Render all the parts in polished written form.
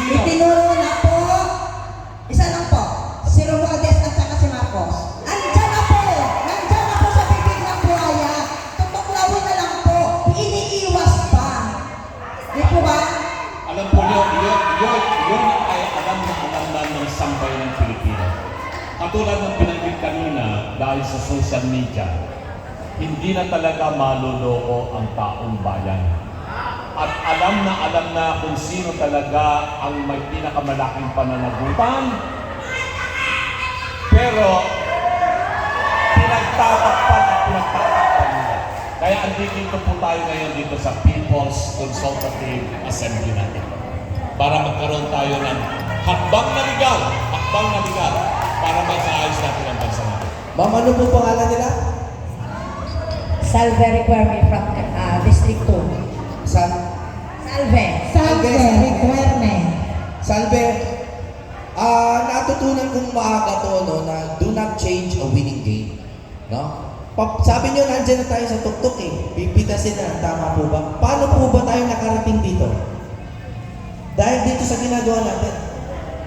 Itinuro na po. Isa lang po. Si Romualdez at saka si Marcos. Andyan na po. Nandyan na po sa bibig ng buhaya. Tutuklawin na lang po. Iniiwas pa. Di po ba? Alam po niyo, yun ay alam na ng sambay ng Pilipinas. Katulad ng pinanggit kanina, dahil sa social media, hindi na talaga maluloko ang taong bayan. At alam na kung sino talaga ang may pinakamalaking pananagutan. Pero, pinagtatakpan nila. Kaya andito po tayo ngayon dito sa People's Consultative Assembly natin. Para magkaroon tayo ng hakbang na legal para masaayos natin ang bansa natin. Ma'am, ano po pangalan nila? Salve Requirement from District 2. Salve Requirement. Salve, natutunan kong maaga to, no, na do not change a winning game. No? Sabi nyo, nandiyan na tayo sa tuktok eh. Pipitasin na, tama po ba? Paano po ba tayo nakarating dito? Dahil dito sa ginagawa natin,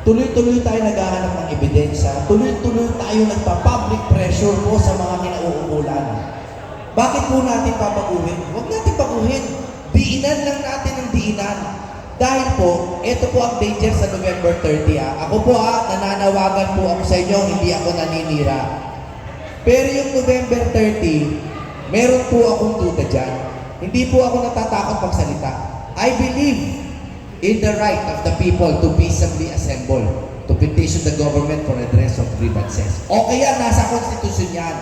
tuloy-tuloy tayo naghahanap ng ebidensya, tuloy-tuloy tayo nagpa-public pressure po sa mga kinauukulan. Bakit po natin papaguhin? Huwag natin paguhin. Diinan lang natin ang diinan. Dahil po, ito po ang danger sa November 30. Ako po nananawagan po ako sa inyo, hindi ako naninira. Pero yung November 30, meron po akong duda dyan. Hindi po ako natatakot magsalita. I believe in the right of the people to peaceably assemble, to petition the government for redress of grievances. Okay yan, nasa konstitusyon yan.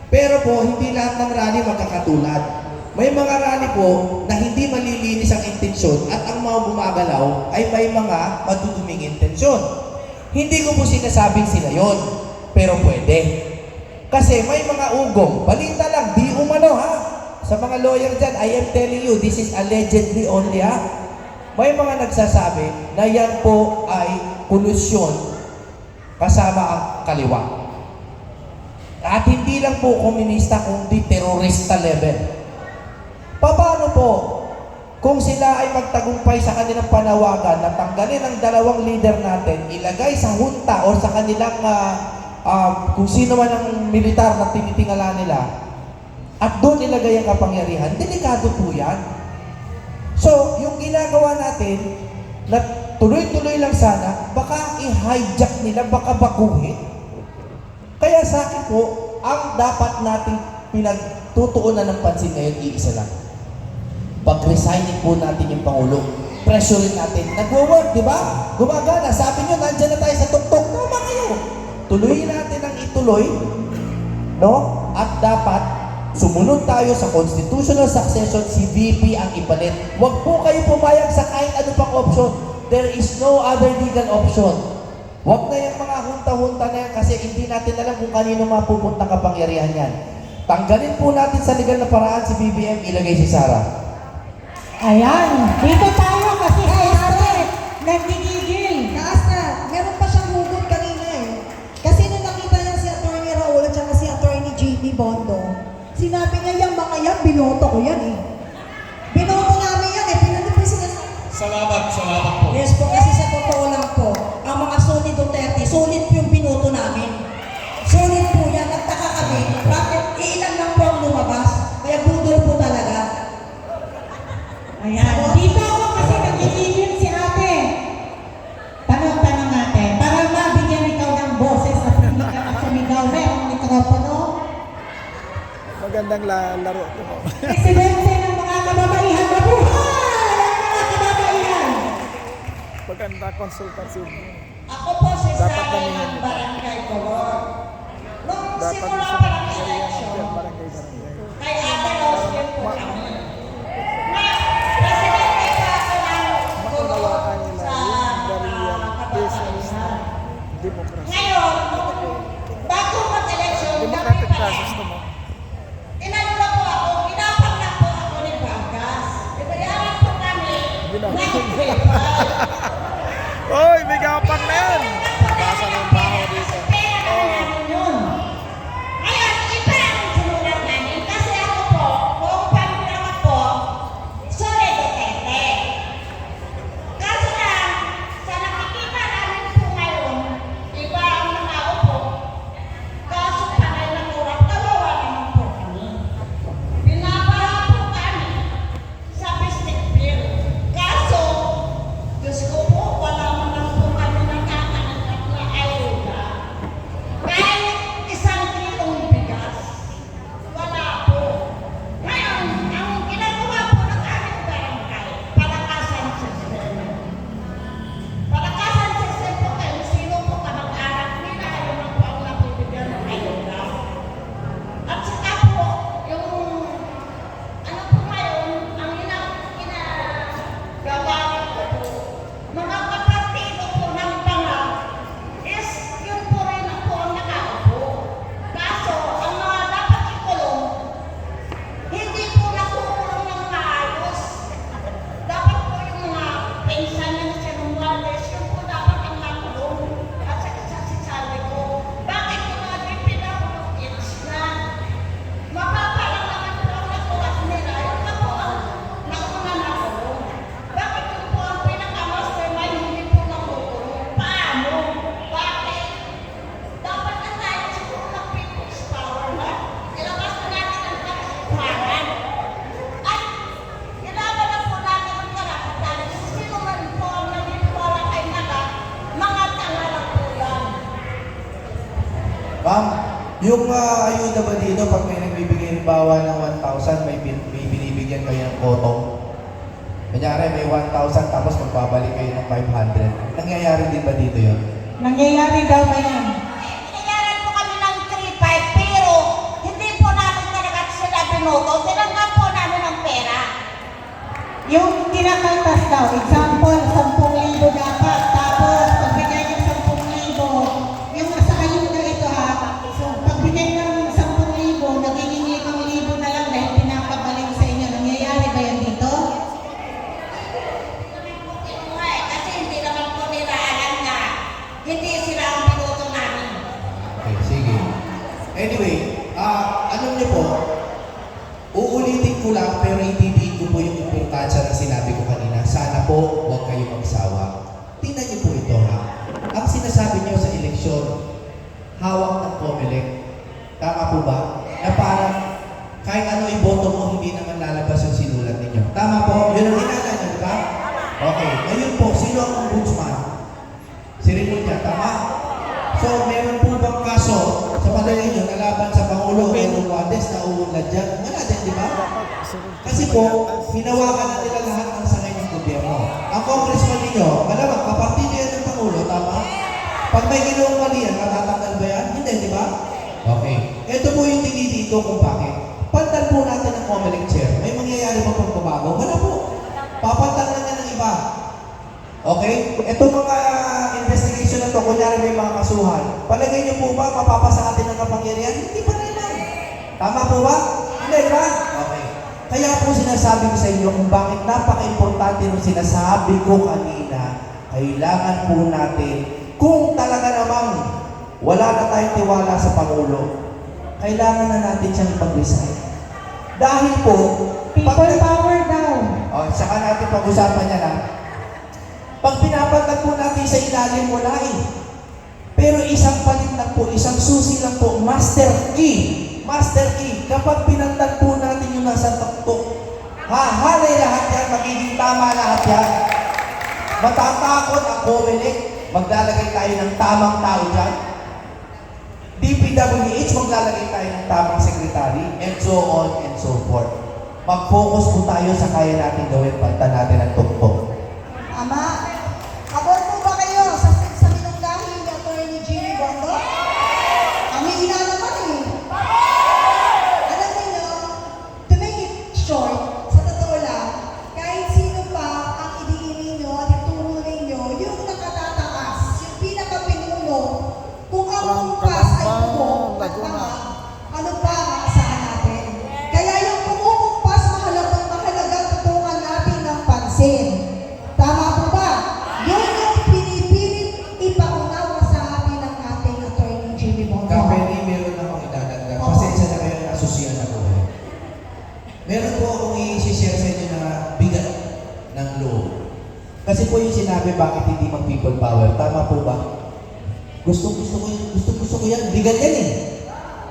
Pero po, hindi lahat ng rally magkakatulad. May mga rally po na hindi malilinis ang intensyon at ang mga gumagalaw ay may mga maduduming intensyon. Hindi ko po sinasabing sila yon, pero pwede. Kasi may mga ugong, balita lang, di umano ha. Sa mga lawyer dyan, I am telling you, this is allegedly only ha. May mga nagsasabi na yan po ay kolusyon kasama ang kaliwa. At hindi lang po komunista, kundi terorista level. Paano po kung sila ay magtagumpay sa kanilang panawagan na tanggalin ang dalawang leader natin, ilagay sa junta o sa kanilang kung sino man ang militar na tinitingala nila, at doon ilagay ang kapangyarihan, delikado po yan. So, yung ginagawa natin, na tuloy-tuloy lang sana, baka i-hijack nila, baka baguhin. Kaya sa akin po, ang dapat nating pinagtutuunan ng pansin ngayon, iisa lang. Pag-resigning po natin yung Pangulo. Pressurein natin. Nagwo-work, di ba? Gumagana. Sabi nyo, nandyan na tayo sa tuktok. Tama kayo. Tuloyin natin ang ituloy, no? At dapat sumunod tayo sa constitutional succession, si VP ang ipalit. Huwag po kayo pumayag sa kahit ano pang option. There is no other legal option. Huwag na yung mga hunta-hunta na yan kasi hindi natin alam kung kanino mapupuntang kapangyarihan yan. Tanggalin po natin sa legal na paraan si BBM, ilagay si Sara. Ayan, dito tayo kasi ate, nagigigil. Taas na. Meron pa siyang hugot kanina eh. Kasi nung nakita niya si Atty. Raul at saka si Atty. JP Bondo, sinabi niya yung mga yan, binoto ko yan eh. Binoto namin yan eh. Pinano po sinasabi. Salamat po. Yes po, kasi sa totoo lang po, ang mga solid Duterte, solid po yung binoto namin. Solid po yan. Nagtaka kami. Bakit ilan lang po ang lumabas? Kaya budol po talaga. Ayan, dito ako kasi nagigigil si ate. Tanong ate, para mabigyan ikaw ng boses at hindi ka masumigaw. Mayroong mikropono. Magandang laro ito. Presidente ng mga kababaihan. Mabuhay ang mga kababaihan! Maganda consultancy. Ako po si Dapat Sara damihan ng nito. Barangay Color. Nung Dapat simula sa pa ng barangay eleksyon, barangay. kay Ate Rosel po kami. Na, presidente pa ako ng Makunawakan Color nila sa yung very mga business kababaihan. democracy. Ngayon, bago mag-eleksyon, Democratic kami pa process to mo. inalula po ako, kinapang na po ako ni Vargas. Ibayaran po kami ng Oy, may gapang na yan! Basa ng baho dito. Ngayon, iba ang sinulat namin kasi ako po, kung pamilya ko po, solid Duterte. Kaso lang, Yung ayuda ba dito, pag may nagbibigay ng bawa ng 1,000, may binibigyan kayo ng kotong? Kunyari, may 1,000 tapos magbabalik kayo ng 500. Nangyayari din ba dito yun? Nangyayari daw ba yan? Binayaran po kami ng 3,500 pero hindi po namin talaga sila binoto. Tinanggap po namin ng pera. Yung kinakaltas daw, example, 10,000 dapat. Tapos, pagbigay ng 10,000, yung sa ayuda ito ha, so, pagbigay ng 10,000, nagiging 5,000 na lang dahil pinapabalik sa inyo. Nangyayari ba yan dito? Kasi hindi naman po nila alam na hindi sila ang binoto namin. Okay, sige. Anyway, alam niyo po, uulitin ko lang pero ibibigay ko po yung importansya na sinabi ko kanina. Sana po huwag kayo magsawa. Tingnan niyo po ito ha. Ang sinasabi niyo sa eleksyon, hawak ng COMELEC. Tama po ba? Na parang kahit ano iboto mo, hindi naman lalabas yung sinulat ninyo. Tama po? Yun ang hinala niyo, di ba? Okay. Ngayon po, sino ang ombudsman? Si Remulla, tama? So, meron po bang kaso sa palagay nyo na laban sa Pangulo Pedro Romualdez na uunlad dyan? Wala din, di ba? Kasi po, hinawakan na nila lahat ng sangay ng gobyerno. Ang congressman ninyo, malamang, kapartido yan ng Pangulo, tama? Pag may ginawang mali yan, matatanggal ba yan? Hindi, di ba? Okay. Ito po yung tingin dito kung bakit. Pantal po natin ang COMELEC chair. May mangyayari ba pagbabago? Wala po. Papantal na niya ng iba. Okay? Ito mga investigation na to, kunyari may mga kasuhan. Palagay niyo po ba, mapapasa atin ang kapangyarihan? Hindi pa naman. Tama po ba? Hindi ba? Okay. Kaya po sinasabi ko sa inyo kung bakit napaka-importante nung sinasabi ko kanina, kailangan po natin, kung talaga namang wala na tayong tiwala sa Pangulo, kailangan na natin siyang ipag-resign. Dahil po, People power daw. saka natin pag-usapan niya na, pag pinapagkat po natin sa ilalim, wala eh. Pero isang palit lang po, isang susi lang po, master key. Master key. Kapag pinagtag po natin yung nasa tuktok, hahalay lahat yan, magiging tama lahat yan. Matatakot ang COMELEC, maglalagay tayo ng tamang tao dyan. DPWH, maglalagay tayo ng tamang sekretary, and so on and so forth. Mag-focus po tayo sa kaya natin gawin, panta natin ang tuktok. Ama, abot po ba kayo sa minunggahi ni Atty. Jimmy Bondo? Amina naman eh. Alam niyo, to make it short, sa totoo lang, kahit sino pa ang idiin ninyo at ituro ninyo, yung nakatataas, yung pinakapinuno, kung ang kumpas ay bumo at tama, ano pa ang aasahan natin? Kaya yung kumukumpas, mahalagang tutukan natin ng pansin. Tama po ba? Yun yung pinipilit ipaunawa sa atin ng ating Atty. Jimmy Bondo. Kapeni, meron akong idadagdag. Pasensya na kayo na asosyan ako. Meron po akong i-share sa inyo na bigat ng loob. Kasi po yung sinabi bakit hindi mag-people power. Tama po ba? Gusto ko yan. Bigat yan eh.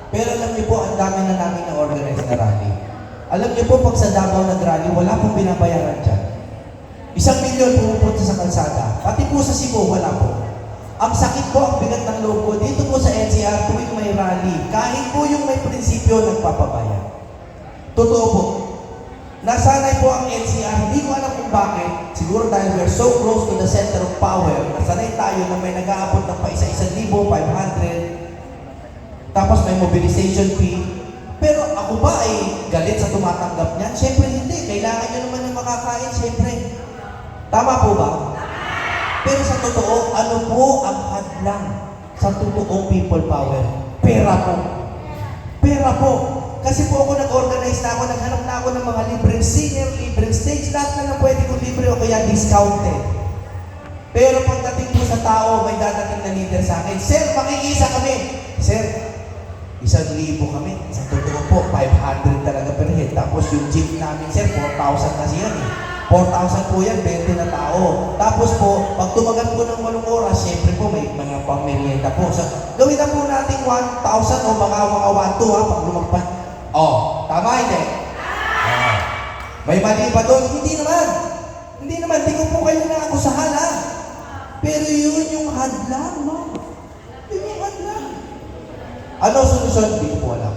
Pero alam niyo po, ang dami na namin na-organize na rally. Alam niyo po, pag sa Davao nag-rally, wala pong binabayaran dyan. 1 milyon pumupunta sa kalsada. Pati po sa Cebu, wala po. Ang sakit po, ang bigat ng loob ko, dito po sa NCR, tuwing may rally, kahit po yung may prinsipyo, nagpapabayad. Totoo po. Nasanay po ang NCR, hindi ko alam kung bakit. Siguro dahil we're so close to the center of power, nasanay tayo na may nag-aabot ng pa 1,500, tapos may mobilization fee. Pero ako ba ay galit sa tumatanggap niyan? Siyempre hindi. Kailangan nyo naman yung makakain, siyempre. Tama po ba? Pero sa totoo, ano po ang hadlang sa totoong people power? Pera po. Pera po. Kasi po ako nag-organize na ako, naghanap na ako ng mga libreng singer, libreng stage, lahat na lang pwede kong libre o kaya discounted. Pero pagdating po sa tao, may dadating na leader sa akin, Sir, makikisa kami. Sir, 1,000 kami. Sa totoo po, 500 talaga per head. Tapos yung jeep namin, sir, 4,000 kasi yan eh. 4,000 po yan, 20 na tao. Tapos po, pag tumagal po ng 8 oras, syempre po may mga pamerienda po. So, gawin na po natin 1,000 o mga 1,200 ha, pag lumagpas. Oh, tama hindi? May mali ba doon? Hindi naman. Hindi naman, di ko po kayo naakusahan ha. Pero yun yung hadlang, no? Yun yung hadlang. Ano solusyon? Hindi ko po alam.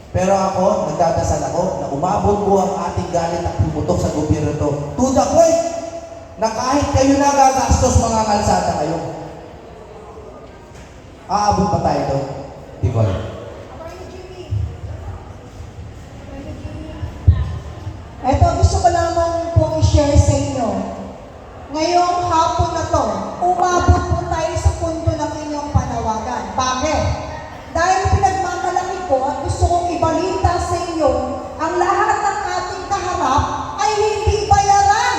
Pero ako, nagdadasal ako na umabot po ang ating galit at pumutok sa gobyerno to. To the point na kahit kayo na gagastos, mga kalsada kayo. Aabot pa tayo doon? Hindi ko alam. Eto, gusto ko lamang pong i-share sa inyo. Ngayong hapon na to, umabot po tayo sa punto ng inyong panawagan. Bakit? Dahil pinagmamalaki ko at gusto kong ibalita sa inyo, ang lahat ng ating kaharap ay hindi bayaran.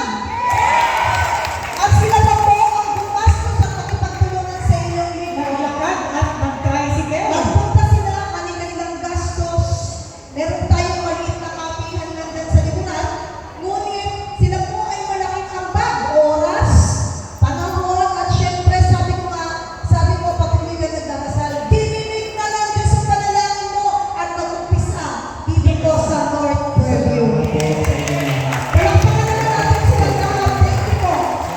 At sila na po ang gumastos at nakipagtulungan sa inyong Naglakad at mag-tricycle. Nagpunta sila kanilang gastos. Meron tayong maliit na kapihan lang dyan sa lipunan. Ngunit sila po ay malaking ambag. Oras, panahon, at syempre sabi ko patuloy ka nagdarasal. Dininig na lang Diyos ang panalangin mo at nag-umpisa dito sa North Fairview. Walang pangalan natin sila lahat. Thank you po.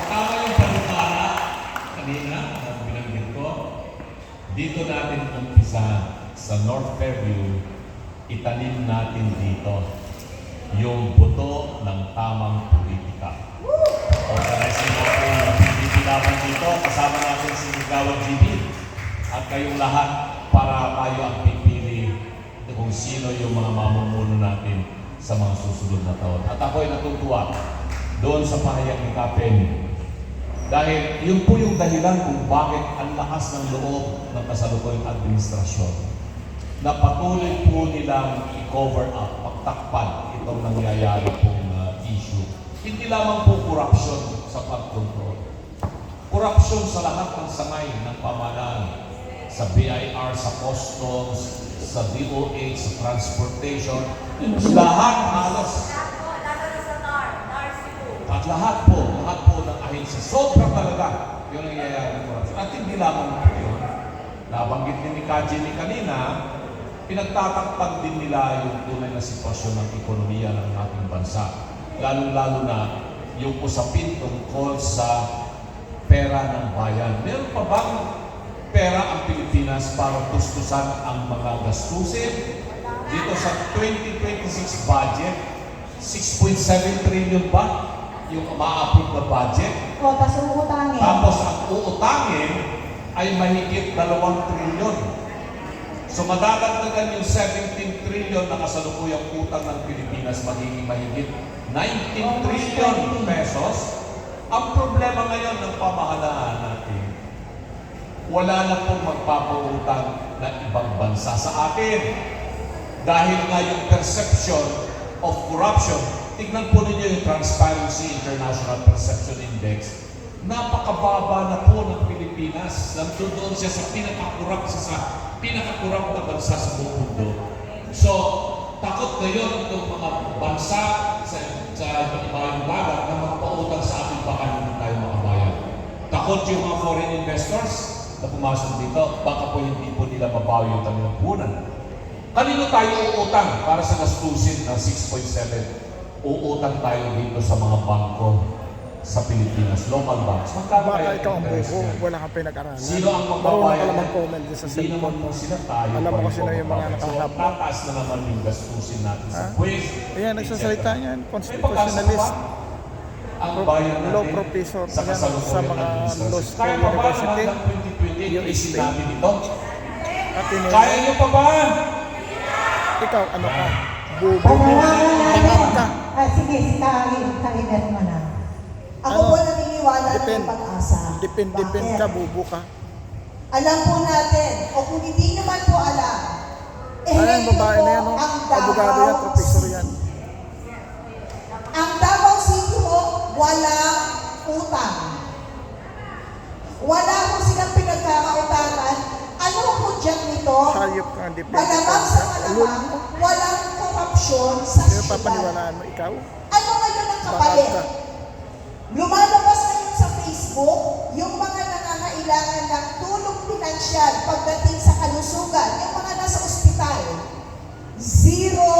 Tama yung panukala kanina na binanggit ko. Dito natin umpisa sa North Fairview, itanim natin dito yung buto ng tamang politika. Organizing natin ang pipililaban dito, kasama natin si Gawad GB at kayong lahat para tayo ang pipili kung sino yung mga mamumuno natin sa mga susunod na taon. At ako'y natutuwa doon sa pahayag ni Kapen dahil yun po yung dahilan kung bakit ang lakas ng loob ng kasalukuyang administrasyon na patuloy po nilang i-cover up, pagtakpan itong nangyayari pong issue. Hindi lamang po korupsyon sa pagkontrol. Korupsyon sa lahat ng sangay ng pamahalaan, sa BIR, sa customs, sa DOH, sa transportation, lahat halos. At lahat po ng ahensya, sobra talaga yung nangyayari ng korupsyon. At hindi lamang po yun. Nabanggit din ni Kajini kanina, pinagtatakpan din nila yung tunay na sitwasyon ng ekonomiya ng ating bansa. Lalong-lalo na yung usapin tungkol sa pera ng bayan. Meron pa bang pera ang Pilipinas para tustusan ang mga gastusin? Dito sa 2026 budget, 6.7 trillion ba yung ma-approve na budget? O, tas uutangin. Tapos ang uutangin ay mahigit 2 trillion. So madadagdagan yung 17 trillion na kasalukuyang utang ng Pilipinas, magiging mahigit 19 trillion pesos. Ang problema ngayon ng pamahalaan natin, wala na pong magpapautang na ibang bansa sa atin. Dahil nga yung perception of corruption, tignan po ninyo yung Transparency International Perception Index, napakababa na po ng Pilipinas. Nandun siya sa pinakakurap na bansa sa buong mundo. So, takot ngayon itong mga bansa sa ibang dagat na magpautang sa ating baka hindi tayo makabayan. Takot yung mga foreign investors na pumasok dito, baka po hindi po nila mabawi yung kanilang punan. Kanino tayo uutang para sa gastusin ng 6.7? Uutang tayo dito sa mga bangko sa Pilipinas, local banks. Magkano Baka kaya ikaw ang interest buko, niya? wala kang pinag-aralan. Sino ang Marunong magbabayad? ka lang mag-comment dyan sa Hindi cellphone naman mo. po sila tayo. Alam mo pa kasi rin na yung mga magbabayad. So, nakahap mo. tataas na naman yung gastusin natin sa Ha? quiz. Ayan, nagsasalita etc. niyan, May constitutionalist. pagkakasama ang bayan natin Law professor sa yan kasalukuyang sa mga administrasyon. law school Kaya pa ba university, naman ng 2028 UST. isin natin ito? Ateneo. Kaya niyo pa ba? Ikaw, ano ka? Bubo. Panawagan namin. Bakit ka? Sige, si Karinet mo na. Ako Ano? po naniniwala na Depend. may pag-asa. Depend Bakit? ka, bubo ka. Alam po natin, o kung hindi naman po alam, Ayan, babae na yan, no? ang Abogado yan, professor yan. Ang Davao City po, walang utang. Wala po silang pinagkakautangan. Ano po dyan nito? Hayop ka, depend Malamang sa malamang, walang korupsyon sa Sino syudad. papaniwalaan mo? Ikaw? Ano ngayon ang Bakit kapalit? ka? Lumalabas ngayon sa Facebook yung mga nangangailangan ng tulong pinansyal pagdating sa kalusugan, yung mga nasa ospital. Zero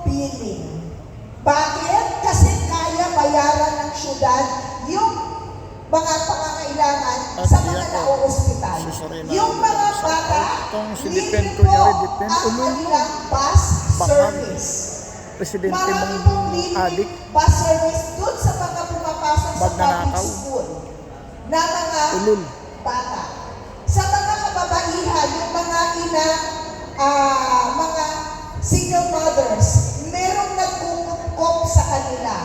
billing. Bakit? Kasi kaya bayaran ng syudad yung mga pangangailangan sa mga nauospital. Si Sorena. Yung mga bata, Itong si libre Depen po kunyari, Depen, ang ulul. kanilang bus Bakang service. Presidente Marami mong pong libre adik. bus service doon sa mga pumapasok sa public Magnanakaw. school na mga Ulul. bata. Sa mga kababaihan, yung mga mga single mothers, merong nagkukup sa kanila.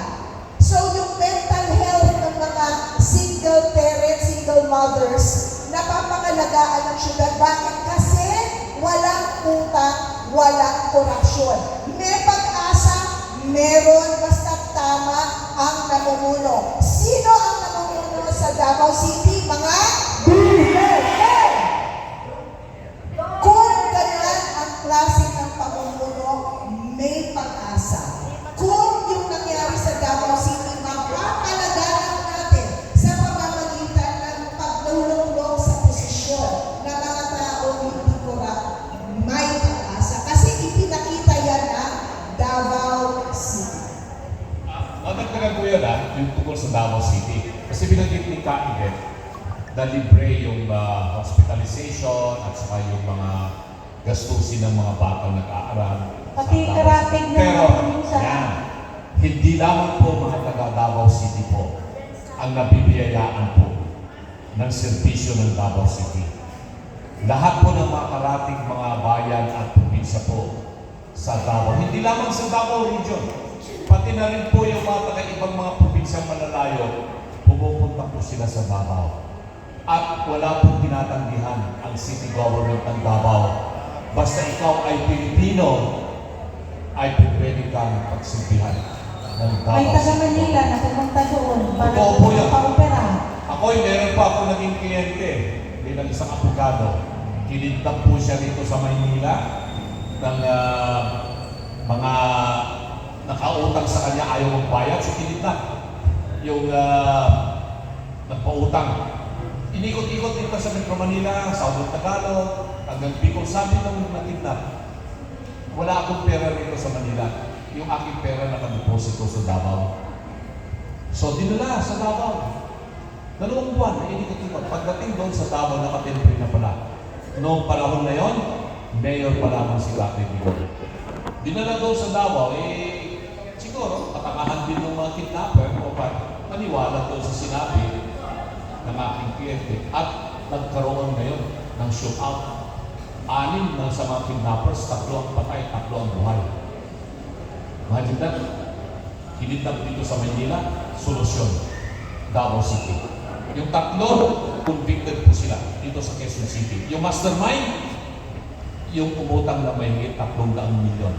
So yung mental health ng mga single parents, single mothers, napapangalagaan ng syudad. Bakit? Kasi walang utang, walang korupsyon. May pag-asa, meron, basta tama ang namumuno. Sino ang namumuno sa Davao City? Mga DLA! Kung ganyan ang klase ng pamumuno, may pag-asa. Kung yung nangyari sa Davao City, mapapalagaan natin sa pamamagitan ng paglulong sa posisyon ng mga taong hindi korap, may pag-asa. Kasi ipinakita yan ng Davao City. Matagdagan ko yun yung tungkol sa Davao City. Kasi binanggit ni Kaiget na libre yung hospitalization at saka yung mga gastusin ng mga batang nag-aaral. Pati sa Davao karating City. na Pero, minsan. yan, hindi lamang po mga taga Davao City po ang nabibiyayaan po ng serbisyo ng Davao City. Lahat po ng mga karating mga bayan at probinsya po sa Davao. Hindi lamang sa Davao Region, pati na rin po yung mga taga-ibang mga probinsyang malalayo, pumupunta po sila sa Davao. At wala pong tinatanggihan ang city government ng Davao. Basta ikaw ay Pilipino, ay pwede kang pagsilbihan ng Davao May taga City. Manila na pumunta doon para Totoo po yan. pa-opera. Ako'y meron pa ako naging kliyente bilang isang abogado. Kinidnap po siya dito sa Maynila ng mga nakautang sa kanya, ayaw magbayad, so kinidnap. Yung nagpautang. Inikot-ikot dito sa Metro Manila, Southern Tagalog, hanggang Bicol. Sabi nung nakidnap, wala akong pera rito sa Manila. Yung aking pera nakadeposito sa Davao. So dinala sa Davao. 2 buwan na inikot-ikot. Pagdating doon sa Davao, nakatemporary na pala. Noong panahon na yon, mayor pa lamang si Kathy Digong. Dinala doon sa Davao, siguro, katangahan din ng mga kidnapper o maniwala doon sa sinabi ng aking kliyente at nagkaroon ngayon ng shootout. 6 na sa mga kidnappers, 3 ang patay, 3 ang buhay. Imagine that. Kinidnap dito sa Manila, solusyon, Davao City. Yung 3, convicted po sila dito sa Quezon City. Yung mastermind, yung umutang na may 300 milyon.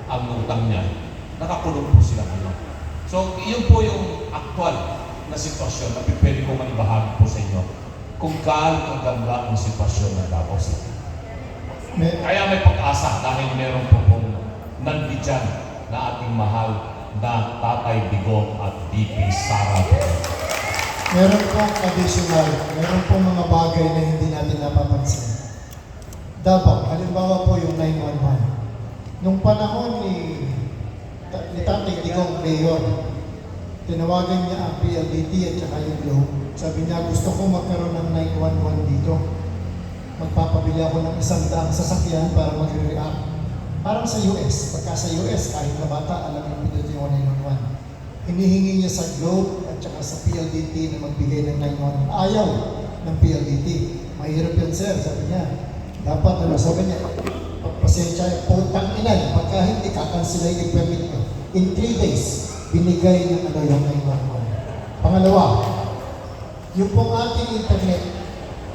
Ang utang niya, nakakulong po sila ngayon. So, iyon po yung actual na sitwasyon na pwede ko manibahagi po sa inyo kung gaano kaganda ang sitwasyon ng Davao City. Kaya may pag-asa dahil meron po pong nandidyan na ating mahal na Tatay Digong at DP Sara. Meron pong additional, meron pong mga bagay na hindi natin napapansin. Dapat, halimbawa po yung 911. Nung panahon ni Tatay Digong Mayor, tinawagan niya ang PLDT at saka yung Globe. Sabi niya, gusto ko magkaroon ng 911 dito. Magpapabili ako ng 100 sasakyan para mag-react. Parang sa US. Pagka sa US, kahit na bata, alam yung PLDT yung 911. Hinihingi niya sa Globe at saka sa PLDT na magbigay ng 911. Ayaw ng PLDT. Mahirap yan, sir. Sabi niya, dapat, sabi niya, pasensya, putang inan, pagka hindi, kakansila yung permit ko. In 3 days, binigay ng yung 911. Pangalawa, yung pong ating internet,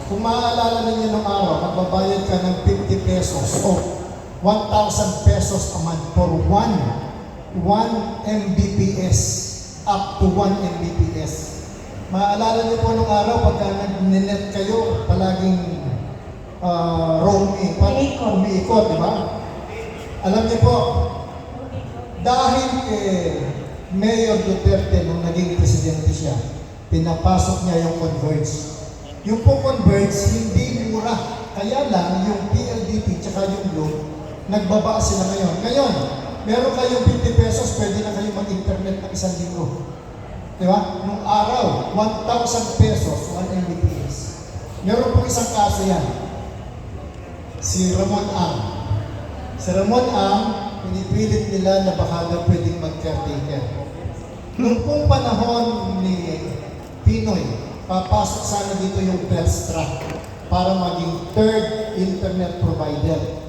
kung maaalala ninyo nung araw, magbabayad ka ng 50 pesos o 1,000 pesos a month for 1 Mbps up to 1 Mbps. Maaalala niyo po nung araw, pagka nag-net kayo, palaging roaming, umiikot, di ba? Alam niyo po, dahil Mayor Duterte nung naging presidente siya, pinapasok niya yung Converge. Yung po Converge, hindi mura. Kaya lang, yung PLDT tsaka yung Globe, nagbaba sila ngayon. Ngayon, meron kayong 50 pesos, pwede na kayo mag-internet ng 1 linggo. Di ba? Nung araw, 1,000 pesos, 1 Mbps. Meron po isang kaso yan. Si Ramon Ang. Si Ramon Ang, pinipilit nila na baka daw pwedeng mag-caretaker. Noong pong panahon ni Pinoy, papasok sana dito yung Telstra para maging third internet provider.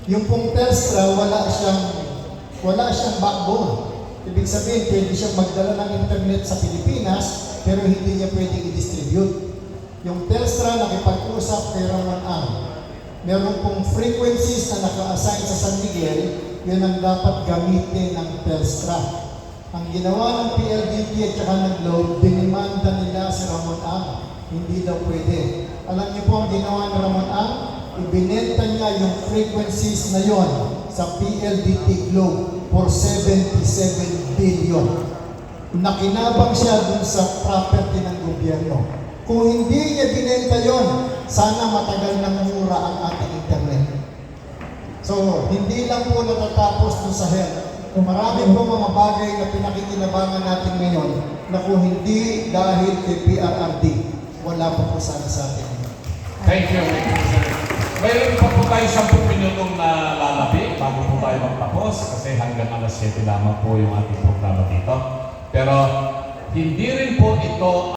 Yung pong Telstra, wala siyang backbone. Ibig sabihin, pwede siyang magdala ng internet sa Pilipinas, pero hindi niya pwedeng i-distribute. Yung Telstra, nakipag-usap kay Ramon Ang. Meron pong frequencies na naka-assign sa San Miguel, yun ang dapat gamitin ng Telstra. Ang ginawa ng PLDT at saka ng Globe, dinimanda nila si Ramon Ang. Hindi daw pwede. Alam niyo po ang ginawa ni Ramon Ang? Ibinenta niya yung frequencies na yon sa PLDT Globe for 77 billion. Nakinabang siya dun sa property ng gobyerno. Kung hindi niya binenta yon, sana matagal nang mura ang ating internet. So, hindi lang po natatapos dun sa health. Marami po mga bagay na pinakikinabangan natin ngayon na kung hindi dahil kay PRRD, wala pa po sana sa atin. Thank you. Mayroon pa po tayo 10 minutong na lalabi bago po tayo magtapos kasi hanggang alas 7 lamang po yung ating programa dito. Pero hindi rin po ito